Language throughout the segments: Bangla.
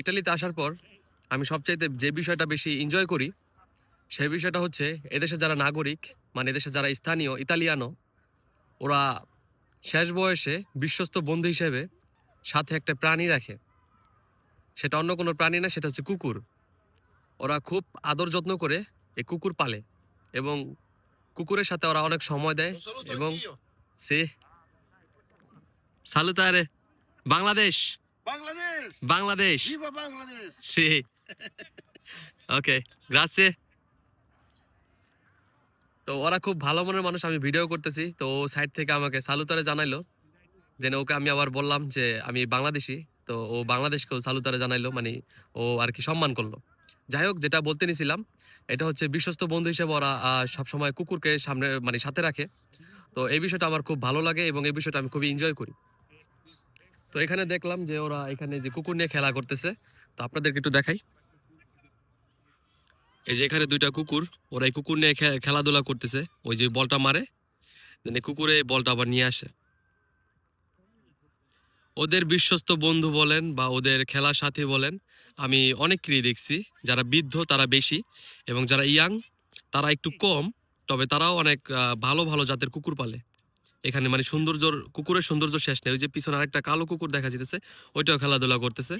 ইটালিতে আসার পর আমি সবচাইতে যে বিষয়টা বেশি এনজয় করি সেই বিষয়টা হচ্ছে এদেশে যারা নাগরিক, মানে এদেশে যারা স্থানীয় ইতালিয়ানো, ওরা শেষ বয়সে বিশ্বস্ত বন্ধু হিসেবে সাথে একটা প্রাণী রাখে। সেটা অন্য কোনো প্রাণী না, সেটা হচ্ছে কুকুর। ওরা খুব আদর যত্ন করে এই কুকুর পালে এবং কুকুরের সাথে ওরা অনেক সময় দেয়। এবং সে সালুতারে Bangladesh, Bangladesh! Bangladesh Viva Bangladesh! সে ওকে, গ্রাসে। তো ওরা খুব ভালো মনের মানুষ। আমি ভিডিও করতেছি তো সাইড থেকে আমাকে সালুতারে জানাইলো, যে ওকে আমি আবার বললাম যে আমি বাংলাদেশি। তো ও বাংলাদেশকেও সালুতারে জানাইলো, মানে ও আর কি সম্মান করলো। যাই হোক, যেটা বলতে নিছিলাম, এটা হচ্ছে বিশ্বস্ত বন্ধু হিসেবে ওরা সবসময় কুকুরকে সামনে মানে সাথে রাখে। তো এই বিষয়টা আমার খুব ভালো লাগে এবং এই বিষয়টা আমি খুবই এনজয় করি। তো এখানে দেখলাম যে ওরা এখানে যে কুকুর নিয়ে খেলা করতেছে, তো আপনাদেরকে একটু দেখাই। এই যে এখানে দুইটা কুকুর, ওরা এই কুকুর নিয়ে খেলাধুলা করতেছে। ওই যে বলটা মারে, দেন এই কুকুরে বলটা আবার নিয়ে আসে। ওদের বিশ্বস্ত বন্ধু বলেন বা ওদের খেলার সাথী বলেন, আমি অনেককেই দেখছি। যারা বৃদ্ধ তারা বেশি, এবং যারা ইয়াং তারা একটু কম। তবে তারাও অনেক ভালো ভালো জাতের কুকুর পালে এখানে। মানে সৌন্দর্যর, কুকুরের সৌন্দর্য শেষ নেই। ওই যে পিছনে আরেকটা কালো কুকুর দেখা যেতেছে, ওইটাও খেলাধুলা করতেছে।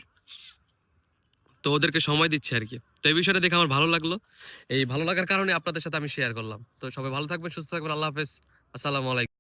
তো ওদেরকে সময় দিচ্ছে আর কি। তো এই বিষয়টা দেখে আমার ভালো লাগলো। এই ভালো লাগার কারণে আপনাদের সাথে আমি শেয়ার করলাম। তো সবাই ভালো থাকবেন, সুস্থ থাকবেন। আল্লাহ হাফেজ, আসসালামু আলাইকুম।